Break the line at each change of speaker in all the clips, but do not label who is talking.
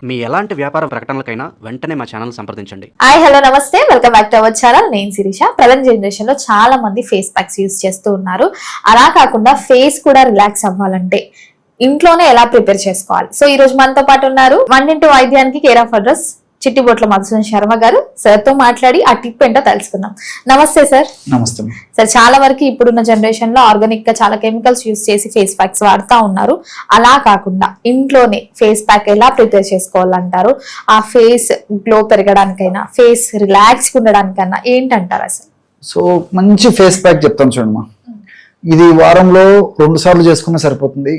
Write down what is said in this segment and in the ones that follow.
మీ ఎలాంటి వ్యాపార ప్రకటనలకైనా వెంటనే మా ఛానల్ సంప్రదించండి.
హాయ్ హలో నమస్తే, welcome back to our channel. నేను శిరీష. ప్రజెంట్ జనరేషన్ లో చాలా మంది ఫేస్ ప్యాక్స్ యూజ్ చేస్తూ ఉన్నారు. అలా కాకుండా ఫేస్ కూడా రిలాక్స్ అవ్వాలంటే ఇంట్లోనే ఎలా ప్రిపేర్ చేసుకోవాలి? సో ఈ రోజు మనతో పాటు ఉన్నారు వంటింటి వైద్యానికి care of address Chittibotla Madhusudan Sharma గారు. సార్ తో మాట్లాడి ఆ టిప్ ఏంటో తెలుసుకుందాం. నమస్తే సార్.
నమస్తే
సార్. చాలా వరకు ఇప్పుడున్న జనరేషన్ లో ఆర్గానిక్ గా చాలా కెమికల్స్ యూజ్ చేసి ఫేస్ ప్యాక్స్ వాడుతూ ఉన్నారు. అలా కాకుండా ఇంట్లోనే ఫేస్ ప్యాక్ ఎలా ప్రిపేర్ చేసుకోవాలంటారు? ఆ ఫేస్ గ్లో పెరగడానికైనా ఫేస్ రిలాక్స్ ఉండడానికైనా ఏంటంటారు అసలు?
సో మంచి ఫేస్ ప్యాక్ చెప్తాను చూడమ్మా. ఇది వారంలో 2 సార్లు చేసుకున్నా సరిపోతుంది,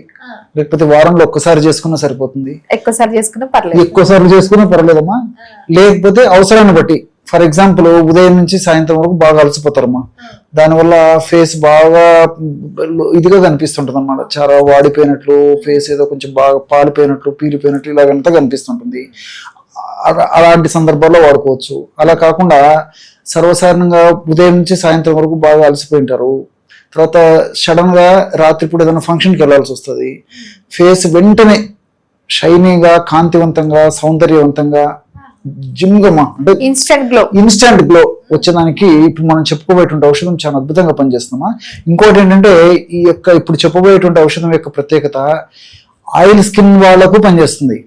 లేకపోతే వారంలో ఒక్కసారి చేసుకున్నా సరిపోతుంది.
ఎక్కువసార్లు చేసుకున్నా పర్లేదు,
ఎక్కువ సార్లు చేసుకున్నా పర్లేదమ్మా. లేకపోతే అవసరాన్ని బట్టి, ఫర్ ఎగ్జాంపుల్ ఉదయం నుంచి సాయంత్రం వరకు బాగా అలసిపోతారమ్మా. దానివల్ల ఫేస్ బాగా ఇదిగా కనిపిస్తుంటుంది అన్నమాట. చాలా వాడిపోయినట్లు, ఫేస్ ఏదో కొంచెం బాగా పాలిపోయినట్లు, పీలిపోయినట్లు ఇలాగంతా కనిపిస్తుంటుంది. అలాంటి సందర్భాల్లో వాడుకోవచ్చు. అలా కాకుండా సర్వసాధారణంగా ఉదయం నుంచి సాయంత్రం వరకు బాగా అలసిపోయి ఉంటారు, తర్వాత సడన్ గా రాత్రిపూట ఏదైనా ఫంక్షన్కి వెళ్ళాల్సి వస్తుంది. ఫేస్ వెంటనే షైనీగా, కాంతివంతంగా, సౌందర్యవంతంగా, జిమ్గా అంటే ఇన్స్టంట్ గ్లో వచ్చేదానికి ఇప్పుడు మనం చెప్పుకోబోయేటువంటి ఔషధం చాలా అద్భుతంగా పనిచేస్తుందమ్మా. ఇంకోటి ఏంటంటే ఇప్పుడు చెప్పబోయేటువంటి ఔషధం యొక్క ప్రత్యేకత ఆయిల్ స్కిన్ వాళ్ళకు పనిచేస్తుంది,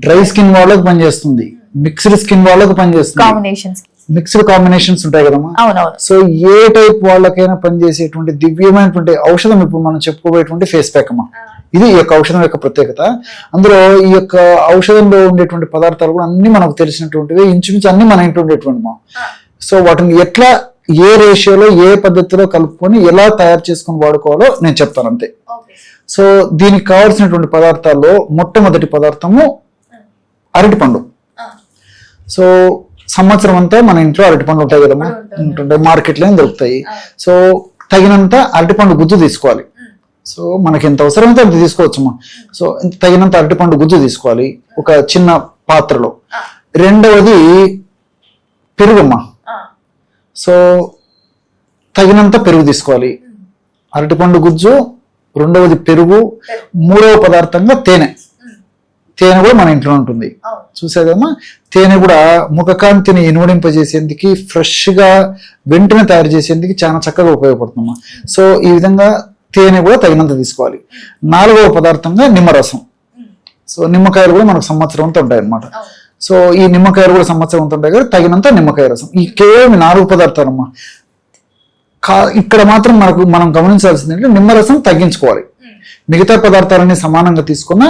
డ్రై స్కిన్ వాళ్ళకు పనిచేస్తుంది, మిక్స్డ్ స్కిన్ వాళ్ళకు పనిచేస్తుంది. మిక్స్డ్ కాంబినేషన్స్ ఉంటాయి కదమ్మా. సో ఏ టైప్ వాళ్ళకైనా పనిచేసేటువంటి దివ్యమైనటువంటి ఔషధం ఇప్పుడు మనం చెప్పుకోబోయేటువంటి ఫేస్ ప్యాక్ అమ్మా. ఇది ఈ యొక్క ఔషధం యొక్క ప్రత్యేకత. అందులో ఈ యొక్క ఔషధంలో ఉండేటువంటి పదార్థాలు కూడా అన్ని మనకు తెలిసినటువంటివి, ఇంచుమించు అన్ని మన ఇంట్లో ఉండేటువంటి మా. సో వాటిని ఎట్లా, ఏ రేషియోలో, ఏ పద్ధతిలో కలుపుకొని ఎలా తయారు చేసుకొని వాడుకోవాలో నేను చెప్తాను అంతే. సో దీనికి కావాల్సినటువంటి పదార్థాల్లో మొట్టమొదటి పదార్థము అరటిపండు. సో సంవత్సరం అంతా మన ఇంట్లో అరటిపండు ఉంటాయి కదమ్మా, ఉంటుంటాయి, మార్కెట్లో దొరుకుతాయి. సో తగినంత అరటిపండు గుజ్జు తీసుకోవాలి. సో మనకి ఎంత అవసరమైతే అంత తీసుకోవచ్చమ్మా. సో తగినంత అరటిపండు గుజ్జు తీసుకోవాలి ఒక చిన్న పాత్రలో. రెండవది పెరుగమ్మా. సో తగినంత పెరుగు తీసుకోవాలి. అరటిపండు గుజ్జు, రెండవది పెరుగు, మూడవ పదార్థంగా తేనె. తేనె కూడా మన ఇంట్లో ఉంటుంది, చూసేదమ్మా. తేనె కూడా ముఖకాంతిని ఇనుమడింపజేసేందుకు, ఫ్రెష్ గా వెంటనే తయారు చేసేందుకు చాలా చక్కగా ఉపయోగపడుతుందమ్మా. సో ఈ విధంగా తేనె కూడా తగినంత తీసుకోవాలి. 4వ పదార్థంగా నిమ్మరసం. సో నిమ్మకాయలు కూడా మనకు సంవత్సరం అంతా ఉంటాయి అన్నమాట. సో ఈ నిమ్మకాయలు కూడా సంవత్సరం అంతా ఉంటాయి కదా, తగినంత నిమ్మకాయ రసం. ఈ కేవలం 4 పదార్థాలమ్మా. ఇక్కడ మాత్రం మనం గమనించాల్సింది ఏంటంటే నిమ్మరసం తగ్గించుకోవాలి. మిగతా పదార్థాలన్నీ సమానంగా తీసుకున్న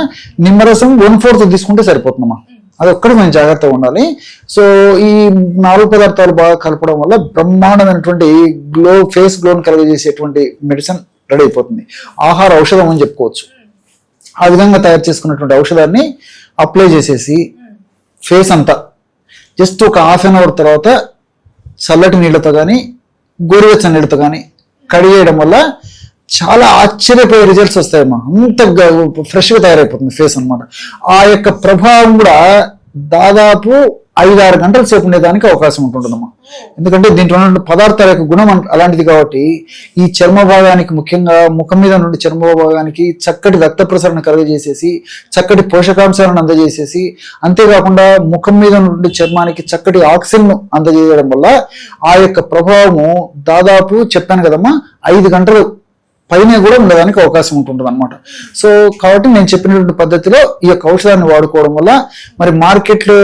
నిమ్మరసం 1/4 తీసుకుంటే సరిపోతుందమ్మా. అది ఒక్కటి మనం జాగ్రత్తగా ఉండాలి. సో ఈ 4 పదార్థాలు బాగా కలపడం వల్ల బ్రహ్మాండమైనటువంటి ఫేస్ గ్లోని కలుగజేసేటువంటి మెడిసిన్ రెడీ అయిపోతుంది. ఆహార ఔషధం అని చెప్పుకోవచ్చు. ఆ విధంగా తయారు చేసుకున్నటువంటి ఔషధాన్ని అప్లై చేసేసి ఫేస్ అంతా జస్ట్ ఒక హాఫ్ అన్ అవర్ తర్వాత చల్లటి నీళ్ళతో కానీ, గోరువెచ్చని నీళ్ళతో కానీ కడిగేయడం వల్ల చాలా ఆశ్చర్యపోయే రిజల్ట్స్ వస్తాయమ్మా. అంత ఫ్రెష్గా తయారైపోతుంది ఫేస్ అనమాట. ఆ యొక్క ప్రభావం కూడా దాదాపు 5-6 గంటల సేపు ఉండేదానికి అవకాశం ఉంటుందమ్మా. ఎందుకంటే దీంట్లో ఉన్న పదార్థాల యొక్క గుణం అలాంటిది కాబట్టి ఈ చర్మ భాగానికి, ముఖ్యంగా ముఖం మీద నుండి చర్మ భాగానికి చక్కటి రక్త ప్రసరణ కలుగజేసేసి, చక్కటి పోషకాంశాలను అందజేసేసి, అంతేకాకుండా ముఖం మీద నుండి చర్మానికి చక్కటి ఆక్సిజన్ అందజేయడం వల్ల ఆ యొక్క ప్రభావము దాదాపు చెప్పాను కదమ్మా 5 గంటలు పైన కూడా ఉండడానికి అవకాశం ఉంటుంది అనమాట. సో కాబట్టి నేను చెప్పినటువంటి పద్ధతిలో ఈ యొక్క ఔషధాన్ని వాడుకోవడం వల్ల మరి మార్కెట్లో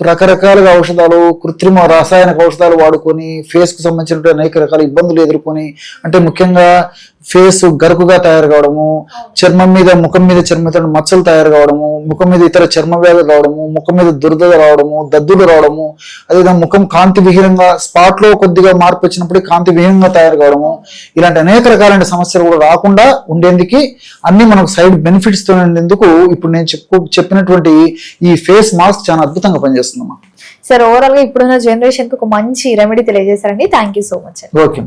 రకరకాలుగా ఔషధాలు, కృత్రిమ రాసాయనిక ఔషధాలు వాడుకొని ఫేస్ కు సంబంధించిన అనేక రకాల ఇబ్బందులు ఎదుర్కొని, అంటే ముఖ్యంగా ఫేస్ గరుకుగా తయారు కావడము, చర్మం మీద, ముఖం మీద చర్మతో మచ్చలు తయారు కావడము, ముఖం మీద ఇతర చర్మ వ్యాధులు రావడము, ముఖం మీద దురద రావడము, దద్దులు రావడము, అదేవిధంగా ముఖం కాంతి విహీనంగా, స్పాట్ లో కొద్దిగా మార్పు వచ్చినప్పుడు కాంతి విహీనంగా తయారు కావడము, ఇలాంటి అనేక రకాలైన సమస్యలు కూడా రాకుండా ఉండేందుకు, అన్ని మనకు సైడ్ బెనిఫిట్స్ తో ఉండేందుకు ఇప్పుడు నేను చెప్పినటువంటి ఈ ఫేస్ మాస్క్ చాలా అద్భుతంగా పనిచేస్తుందమ్మా.
సార్ ఓవరాల్ గా ఇప్పుడున్న జనరేషన్ కి ఒక మంచి రెమెడీ తెలియజేశారండి. Thank you so much.
Okay.